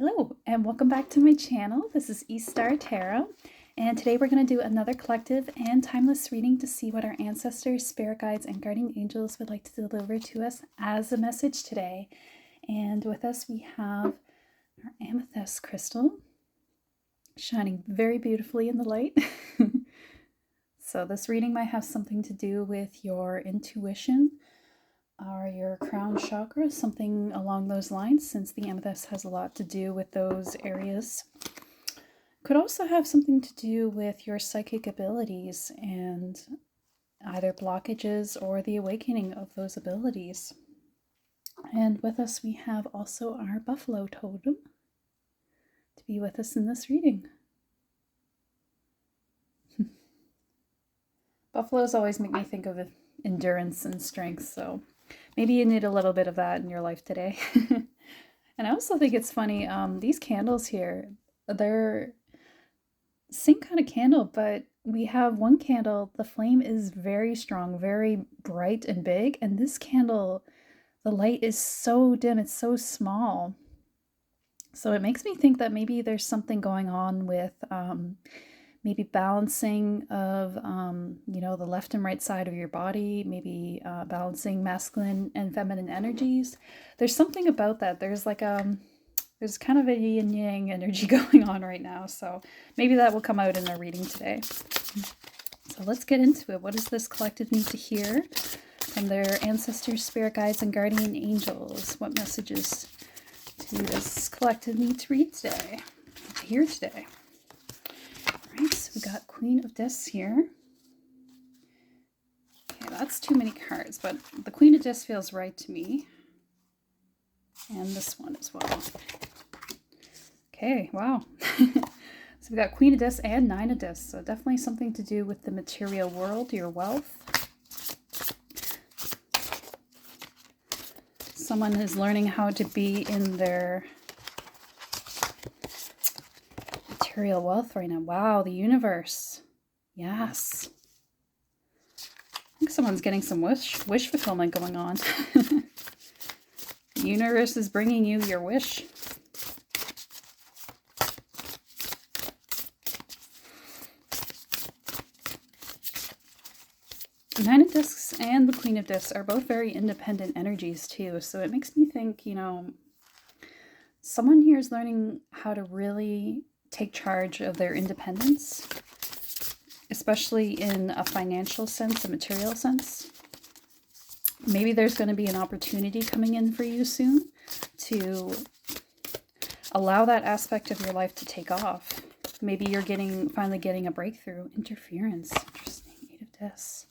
Hello and welcome back to my channel. This is Eastar Tarot, and today we're going to do another collective and timeless reading to see what our ancestors, spirit guides, and guardian angels would like to deliver to us as a message today. And with us we have our amethyst crystal shining very beautifully in the light. So this reading might have something to do with your intuition or your crown chakra, something along those lines, since the amethyst has a lot to do with those areas. Could also have something to do with your psychic abilities and either blockages or the awakening of those abilities. And with us we have also our buffalo totem to be with us in this reading. Buffaloes always make me think of endurance and strength, so maybe you need a little bit of that in your life today. And I also think it's funny, these candles here, they're same kind of candle, but we have one candle, the flame is very strong, very bright and big, and this candle, the light is so dim, it's so small. So it makes me think that maybe there's something going on with maybe balancing of, the left and right side of your body, maybe balancing masculine and feminine energies. There's something about that. There's like there's kind of a yin yang energy going on right now. So maybe that will come out in our reading today. So let's get into it. What does this collective need to hear from their ancestors, spirit guides, and guardian angels? What messages do this collective need to read today, to hear today? Alright, so we got Queen of Discs here. Okay, that's too many cards, but the Queen of Discs feels right to me. And this one as well. Okay, wow. So we got Queen of Discs and Nine of Discs, so definitely something to do with the material world, your wealth. Someone is learning how to be in their material wealth right now. Wow, the universe. Yes. I think someone's getting some wish fulfillment going on. The universe is bringing you your wish. The Nine of Discs and the Queen of Discs are both very independent energies too, so it makes me think, someone here is learning how to really take charge of their independence, especially in a financial sense, a material sense. Maybe there's going to be an opportunity coming in for you soon to allow that aspect of your life to take off. Maybe you're finally getting a breakthrough. Interference. Interesting. Eight of Discs.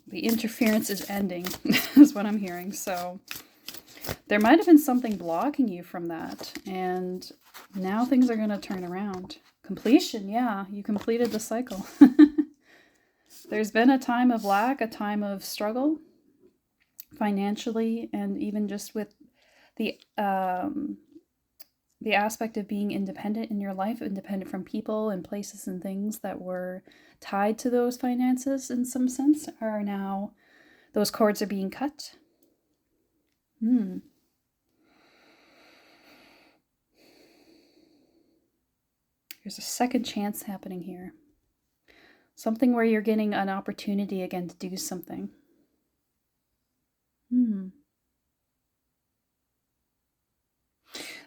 The interference is ending, is what I'm hearing. So there might have been something blocking you from that, and now things are going to turn around. Completion, yeah, you completed the cycle. There's been a time of lack, a time of struggle, financially, and even just with the aspect of being independent in your life, independent from people and places and things that were tied to those finances in some sense, are now, those cords are being cut. There's a second chance happening here. Something where you're getting an opportunity again to do something.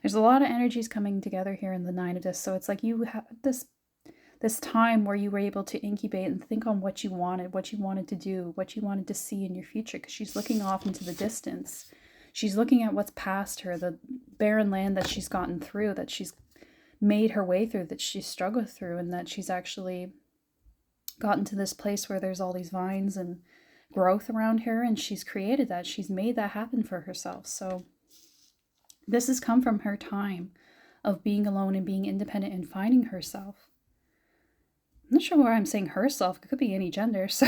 There's a lot of energies coming together here in the Nine of Discs, so it's like you have this time where you were able to incubate and think on what you wanted to do, what you wanted to see in your future, because she's looking off into the distance. She's looking at what's past her, the barren land that she's gotten through, that she's made her way through, that she's struggled through, and that she's actually gotten to this place where there's all these vines and growth around her, and she's created that. She's made that happen for herself. So this has come from her time of being alone and being independent and finding herself. I'm not sure why I'm saying herself. It could be any gender. So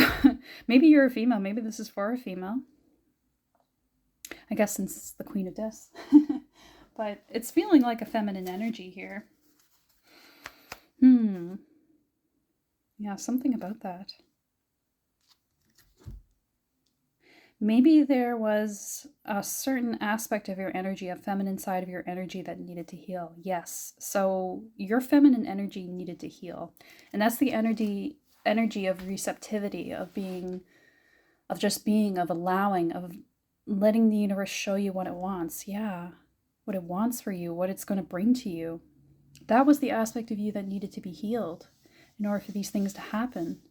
maybe you're a female. Maybe this is for a female. I guess since it's the Queen of Discs. But it's feeling like a feminine energy here. Yeah, something about that. Maybe there was a certain aspect of your energy, a feminine side of your energy that needed to heal. Yes. So your feminine energy needed to heal. And that's the energy of receptivity, of being, of just being, of allowing, of letting the universe show you what it wants. Yeah. What it wants for you, what it's going to bring to you. That was the aspect of you that needed to be healed in order for these things to happen,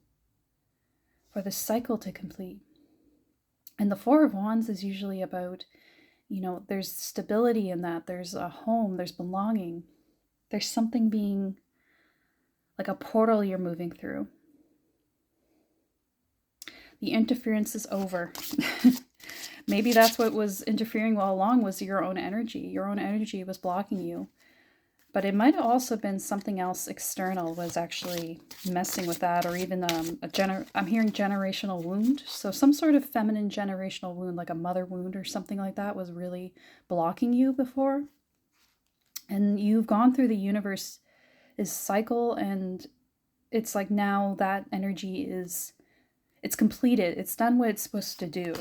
for this cycle to complete. And the Four of Wands is usually about, there's stability in that. There's a home, there's belonging. There's something being like a portal you're moving through. The interference is over. Maybe that's what was interfering all along, was your own energy. Your own energy was blocking you. But it might have also been something else external was actually messing with that, or even I'm hearing generational wound. So some sort of feminine generational wound, like a mother wound or something like that, was really blocking you before. And you've gone through the universe's cycle, and it's like now that energy it's completed. It's done what it's supposed to do.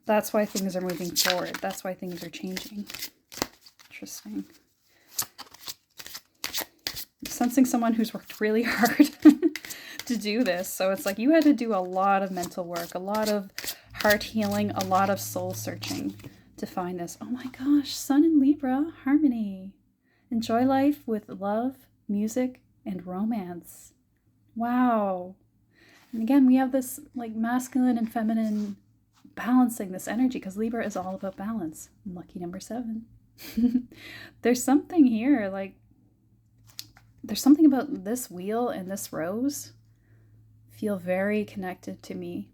That's why things are moving forward. That's why things are changing. Interesting. I'm sensing someone who's worked really hard to do this. So it's like you had to do a lot of mental work, a lot of heart healing, a lot of soul searching to find this. Oh my gosh, Sun in Libra, harmony. Enjoy life with love, music, and romance. Wow. And again, we have this like masculine and feminine balancing this energy, because Libra is all about balance. Lucky number 7. There's something here, like there's something about this wheel and this rose feel very connected to me.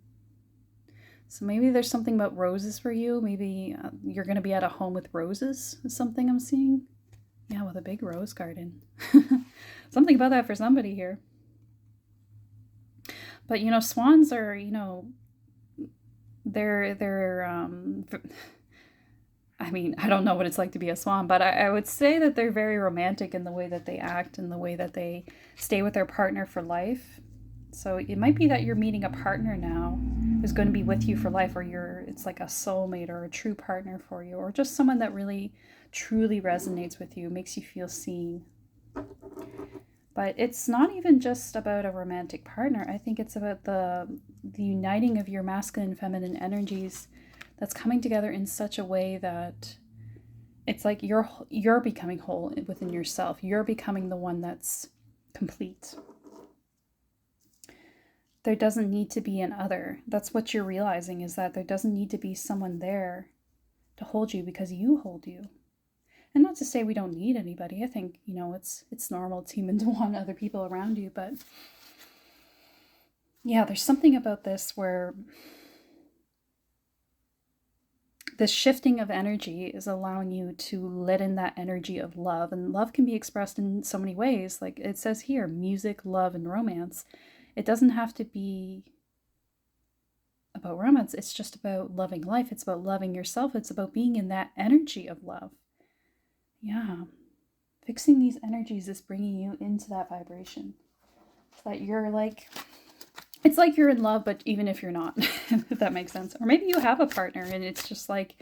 So maybe there's something about roses for you. Maybe you're going to be at a home with roses is something I'm seeing. Yeah, with a big rose garden. Something about that for somebody here. But swans are, they're I mean, I don't know what it's like to be a swan, but I would say that they're very romantic in the way that they act and the way that they stay with their partner for life. So it might be that you're meeting a partner now who's going to be with you for life, or it's like a soulmate or a true partner for you, or just someone that really truly resonates with you, makes you feel seen. But it's not even just about a romantic partner. I think it's about the uniting of your masculine and feminine energies that's coming together in such a way that it's like you're becoming whole within yourself. You're becoming the one that's complete. There doesn't need to be an other. That's what you're realizing, is that there doesn't need to be someone there to hold you, because you hold you. And not to say we don't need anybody. I think, it's normal, it's human to want other people around you. But yeah, there's something about this where this shifting of energy is allowing you to let in that energy of love. And love can be expressed in so many ways. Like it says here, music, love, and romance. It doesn't have to be about romance. It's just about loving life. It's about loving yourself. It's about being in that energy of love. Yeah. Fixing these energies is bringing you into that vibration. So that you're like, it's like you're in love, but even if you're not, if that makes sense. Or maybe you have a partner and it's just like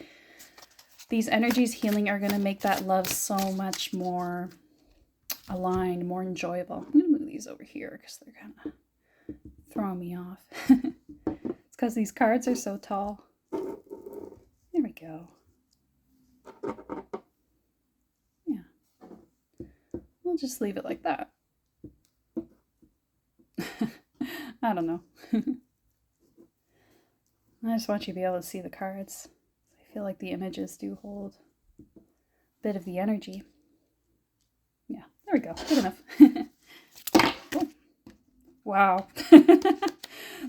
these energies healing are going to make that love so much more aligned, more enjoyable. I'm going to move these over here because they're kind of throwing me off. It's because these cards are so tall. There we go. Yeah. We'll just leave it like that. I don't know. I just want you to be able to see the cards. I feel like the images do hold a bit of the energy. Yeah, there we go. Good enough. Oh. Wow.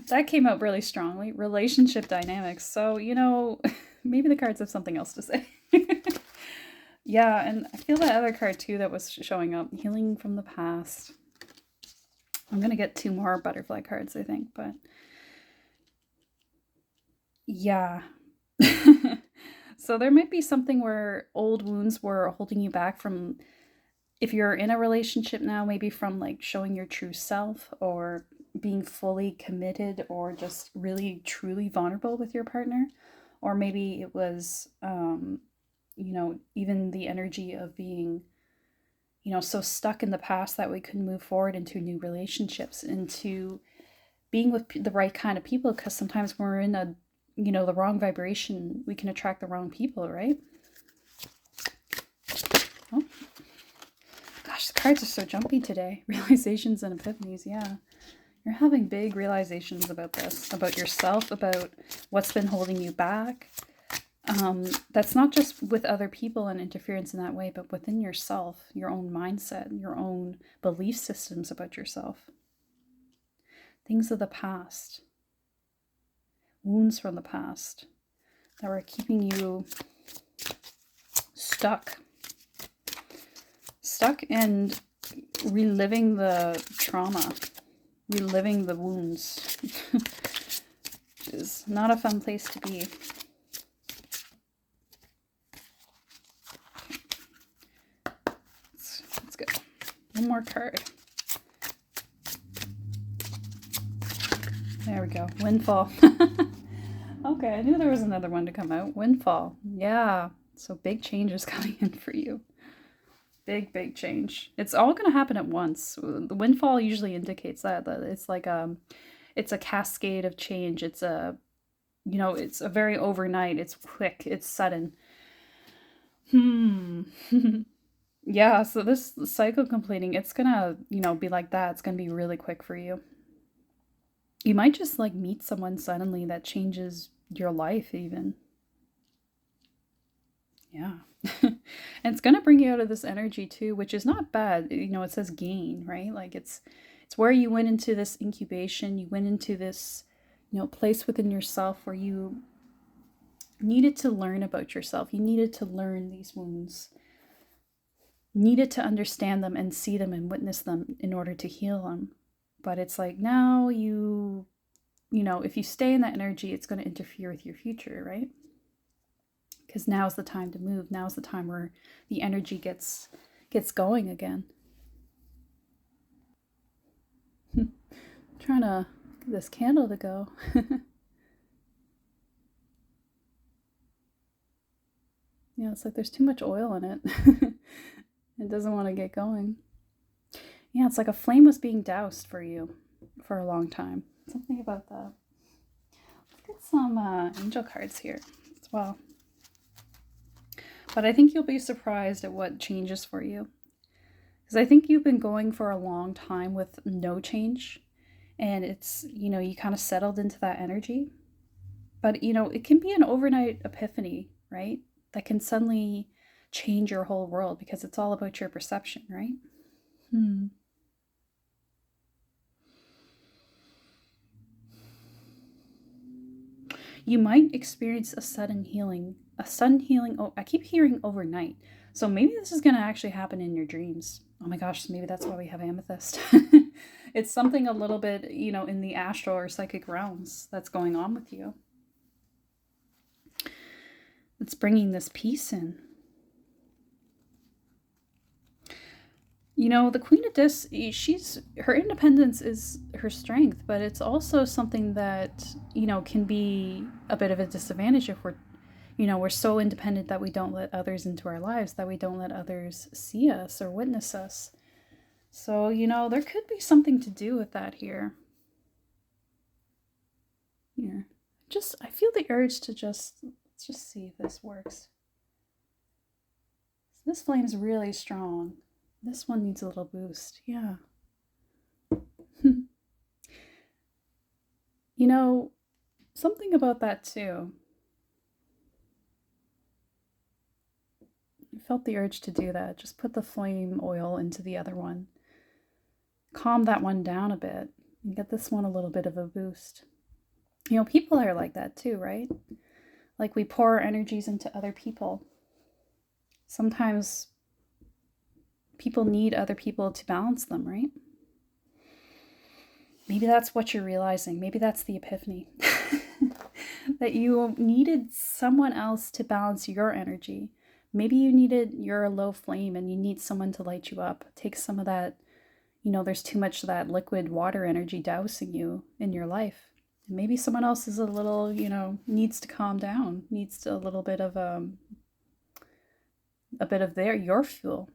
That came out really strongly. Relationship dynamics. So, maybe the cards have something else to say. Yeah, and I feel that other card too that was showing up. Healing from the past. I'm going to get 2 more butterfly cards, I think, but yeah. So there might be something where old wounds were holding you back from, if you're in a relationship now, maybe from like showing your true self, or being fully committed or just really truly vulnerable with your partner. Or maybe it was, even the energy of being, so stuck in the past that we couldn't move forward into new relationships, into being with the right kind of people. Because sometimes when we're in the wrong vibration, we can attract the wrong people, right? Oh, gosh, the cards are so jumpy today. Realizations and epiphanies, yeah. You're having big realizations about this, about yourself, about what's been holding you back. That's not just with other people and interference in that way, but within yourself, your own mindset, your own belief systems about yourself. Things of the past, wounds from the past that were keeping you stuck and reliving the trauma, reliving the wounds, which is not a fun place to be. Let's go. One more card. There we go. Windfall. Okay, I knew there was another one to come out. Windfall. Yeah. So big changes coming in for you. Big change. It's all going to happen at once. The windfall usually indicates that it's like it's a cascade of change. It's it's a very overnight. It's quick. It's sudden. Yeah, so this cycle completing, it's gonna, be like that. It's gonna be really quick for you. You might just like meet someone suddenly that changes your life even. Yeah. And it's going to bring you out of this energy too, which is not bad. It says gain, right? Like it's where you went into this incubation, you went into this, place within yourself where you needed to learn about yourself. You needed to learn these wounds, needed to understand them and see them and witness them in order to heal them. But it's like now if you stay in that energy, it's going to interfere with your future, right? Because now's the time to move. Now's the time where the energy gets going again. Trying to get this candle to go. Yeah, it's like there's too much oil in it. It doesn't want to get going. Yeah, it's like a flame was being doused for you for a long time. Something about that. Let's get some angel cards here as well. But I think you'll be surprised at what changes for you. Because I think you've been going for a long time with no change. And it's, you kind of settled into that energy. But, it can be an overnight epiphany, right? That can suddenly change your whole world because it's all about your perception, right? You might experience a sudden healing. Oh, I keep hearing overnight. So maybe this is going to actually happen in your dreams. Oh my gosh, maybe that's why we have amethyst. It's something a little bit, in the astral or psychic realms that's going on with you. It's bringing this peace in. The Queen of Discs, her independence is her strength, but it's also something that, can be a bit of a disadvantage if we're so independent that we don't let others into our lives, that we don't let others see us or witness us. So, there could be something to do with that here. Here. I feel the urge to let's just see if this works. This flame's really strong. This one needs a little boost. Yeah. Something about that too. I felt the urge to do that. Just put the flame oil into the other one. Calm that one down a bit and get this one a little bit of a boost. People are like that too, right? Like we pour our energies into other people. Sometimes people need other people to balance them, right? Maybe that's what you're realizing. Maybe that's the epiphany. That you needed someone else to balance your energy. Maybe you're a low flame and you need someone to light you up. Take some of that, there's too much of that liquid water energy dousing you in your life. And maybe someone else is a little, needs to calm down, needs a little bit of your fuel,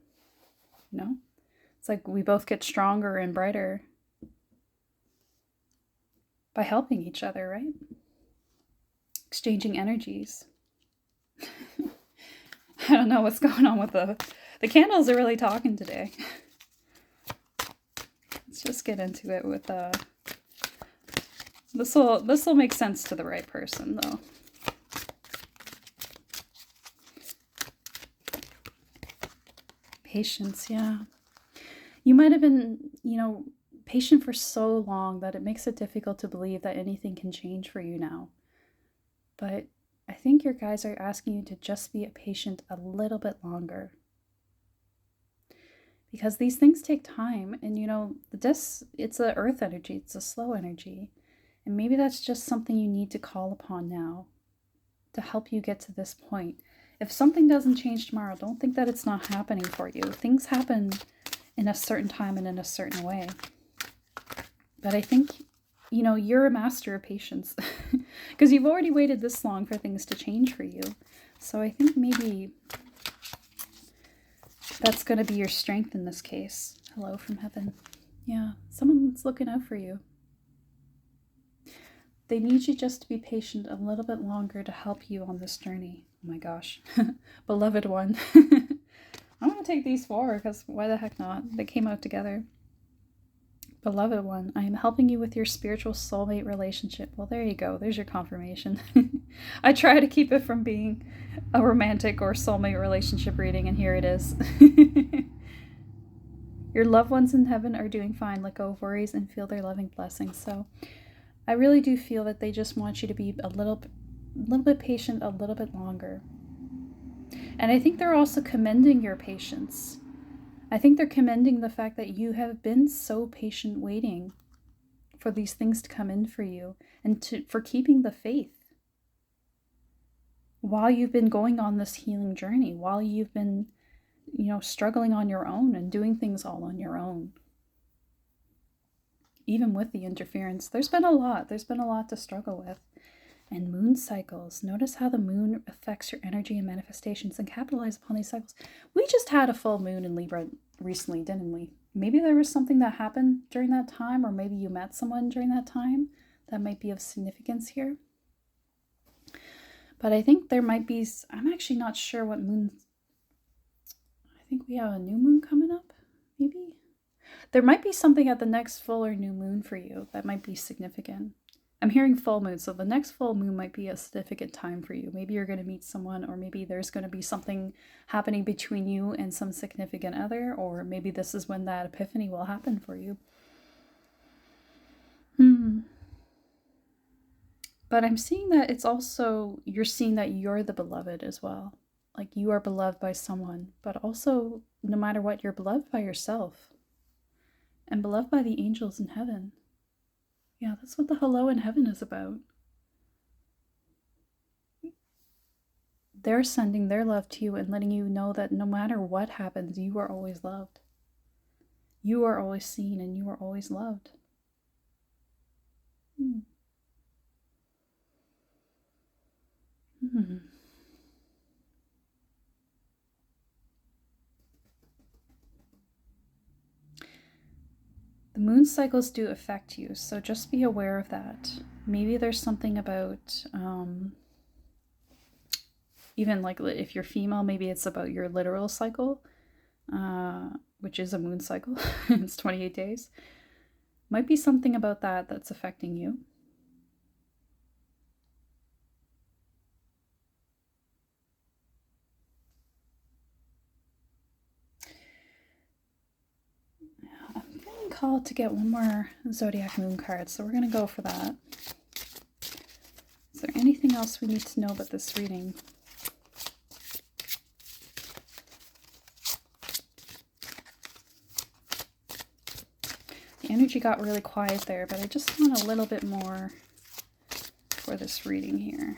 It's like we both get stronger and brighter by helping each other, right? Exchanging energies. I don't know what's going on with the candles are really talking today. Let's just get into it with this will make sense to the right person though. Patience, yeah. You might have been, patient for so long that it makes it difficult to believe that anything can change for you now. But I think your guides are asking you to just be patient a little bit longer. Because these things take time, and it's a earth energy, it's a slow energy. And maybe that's just something you need to call upon now to help you get to this point. If something doesn't change tomorrow, don't think that it's not happening for you. Things happen in a certain time and in a certain way. But I think, you're a master of patience because you've already waited this long for things to change for you. So I think maybe that's going to be your strength in this case. Hello from heaven. Yeah, someone's looking out for you. They need you just to be patient a little bit longer to help you on this journey. Oh my gosh. Beloved one. I'm going to take these 4 because why the heck not? They came out together. Beloved one, I am helping you with your spiritual soulmate relationship. Well, there you go. There's your confirmation. I try to keep it from being a romantic or soulmate relationship reading, and here it is. Your loved ones in heaven are doing fine. Let go of worries and feel their loving blessings. So I really do feel that they just want you to be a little bit patient, a little bit longer. And I think they're also commending your patience. I think they're commending the fact that you have been so patient waiting for these things to come in for you and for keeping the faith while you've been going on this healing journey, while you've been, struggling on your own and doing things all on your own. Even with the interference, there's been a lot to struggle with. And moon cycles. Notice how the moon affects your energy and manifestations, and capitalize upon these cycles. We just had a full moon in Libra recently, didn't we? Maybe there was something that happened during that time, or maybe you met someone during that time that might be of significance here. But I think there might be, I'm actually not sure what moon, I think we have a new moon coming up, maybe? There might be something at the next full or new moon for you that might be significant. I'm hearing full moon, so the next full moon might be a significant time for you. Maybe you're going to meet someone, or maybe there's going to be something happening between you and some significant other, or maybe this is when that epiphany will happen for you. But I'm seeing that it's also, you're seeing that you're the beloved as well. Like you are beloved by someone, but also no matter what, you're beloved by yourself and beloved by the angels in heaven. Yeah, that's what the hello in heaven is about. They're sending their love to you and letting you know that no matter what happens, you are always loved. You are always seen and you are always loved. The moon cycles do affect you, so just be aware of that. Maybe there's something about, even like if you're female, maybe it's about your literal cycle, which is a moon cycle. It's 28 days. Might be something about that that's affecting you. Called to get one more zodiac moon card, so we're going to go for that. Is there anything else we need to know about this reading? The energy got really quiet there, but I just want a little bit more for this reading here.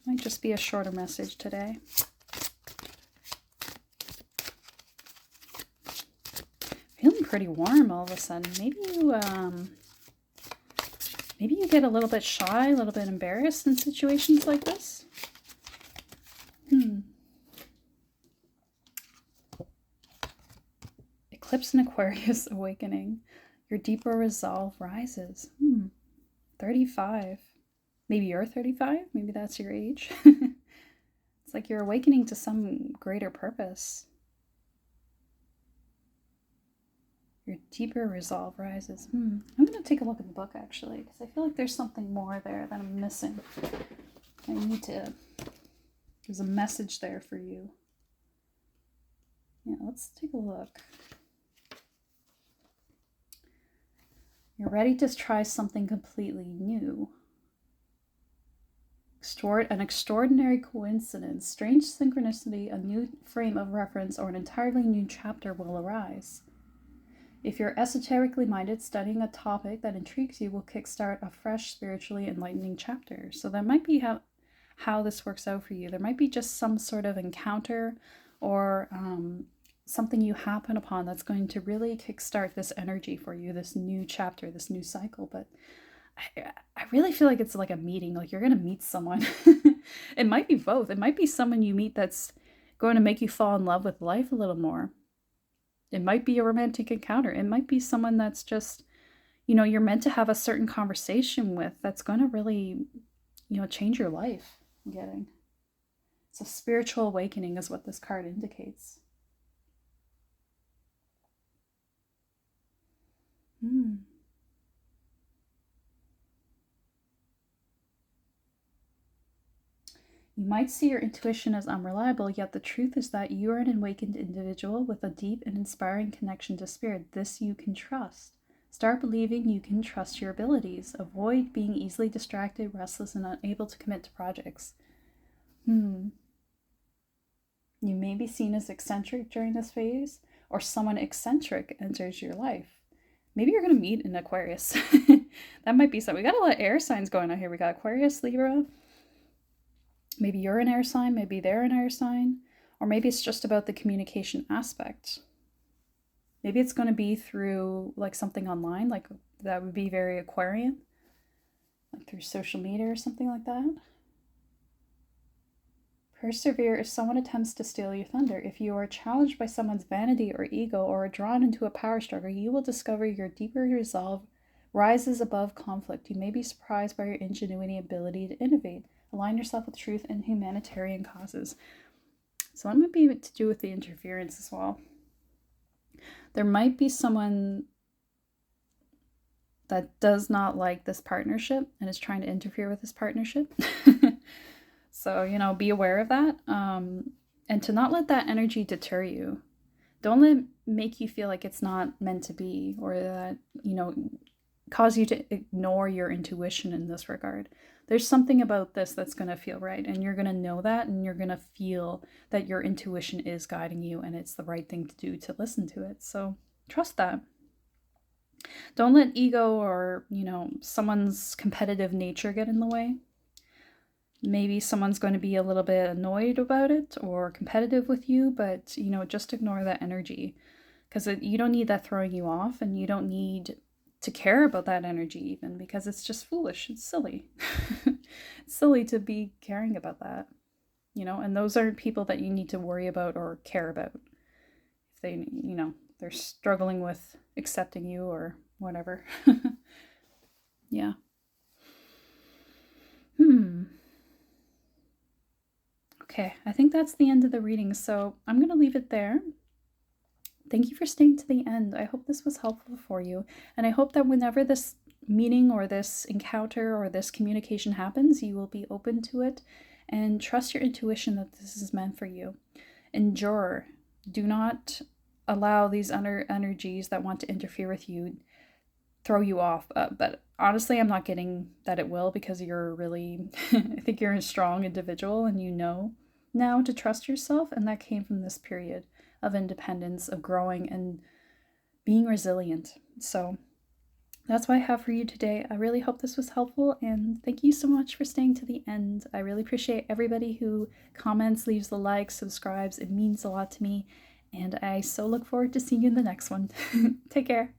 Might just be a shorter message today. pretty warm all of a sudden. Maybe you get a little bit shy, a little bit embarrassed in situations like this. Eclipse in Aquarius awakening. Your deeper resolve rises. 35. Maybe you're 35. Maybe that's your age. It's like you're awakening to some greater purpose. Your deeper resolve rises. I'm going to take a look at the book, actually, because I feel like there's something more there that I'm missing. There's a message there for you. Yeah, let's take a look. You're ready to try something completely new. An extraordinary coincidence, strange synchronicity, a new frame of reference, or an entirely new chapter will arise. If you're esoterically minded, studying a topic that intrigues you will kickstart a fresh, spiritually enlightening chapter. So that might be how this works out for you. There might be just some sort of encounter or something you happen upon that's going to really kickstart this energy for you, this new chapter, this new cycle. But I really feel like it's like a meeting, like you're going to meet someone. It might be both. It might be someone you meet that's going to make you fall in love with life a little more. It might be a romantic encounter. It might be someone that's just, you're meant to have a certain conversation with that's going to really, change your life. I'm getting. It's a spiritual awakening is what this card indicates. You might see your intuition as unreliable, yet the truth is that you are an awakened individual with a deep and inspiring connection to spirit. This you can trust. Start believing you can trust your abilities. Avoid being easily distracted, restless, and unable to commit to projects. You may be seen as eccentric during this phase, or someone eccentric enters your life. Maybe you're going to meet an Aquarius. That might be something. We got a lot of air signs going on here. We got Aquarius, Libra. Maybe you're an air sign. Maybe they're an air sign. Or maybe it's just about the communication aspect. Maybe it's going to be through like something online. Like that would be very Aquarian. Like through social media or something like that. Persevere if someone attempts to steal your thunder. If you are challenged by someone's vanity or ego or are drawn into a power struggle, you will discover your deeper resolve rises above conflict. You may be surprised by your ingenuity and ability to innovate. Align yourself with truth and humanitarian causes. So that might be to do with the interference as well. There might be someone that does not like this partnership and is trying to interfere with this partnership. So, be aware of that. And to not let that energy deter you. Don't let it make you feel like it's not meant to be, or that, cause you to ignore your intuition in this regard. There's something about this that's going to feel right, and you're going to know that, and you're going to feel that your intuition is guiding you and it's the right thing to do to listen to it. So trust that. Don't let ego or, someone's competitive nature get in the way. Maybe someone's going to be a little bit annoyed about it or competitive with you, but, just ignore that energy, because you don't need that throwing you off, and you don't need to care about that energy even, because it's just foolish. It's silly. It's silly to be caring about that, and those aren't people that you need to worry about or care about. If they, they're struggling with accepting you or whatever. Yeah. Okay, I think that's the end of the reading, so I'm going to leave it there. Thank you for staying to the end. I hope this was helpful for you, and I hope that whenever this meeting or this encounter or this communication happens, you will be open to it and trust your intuition that this is meant for you. Endure. Do not allow these energies that want to interfere with you throw you off. But honestly, I'm not getting that it will, because you're really, I think you're a strong individual, and now to trust yourself, and that came from this period of independence, of growing and being resilient. So that's what I have for you today. I really hope this was helpful, and thank you so much for staying to the end. I really appreciate everybody who comments, leaves the likes, subscribes. It means a lot to me. And I so look forward to seeing you in the next one. Take care.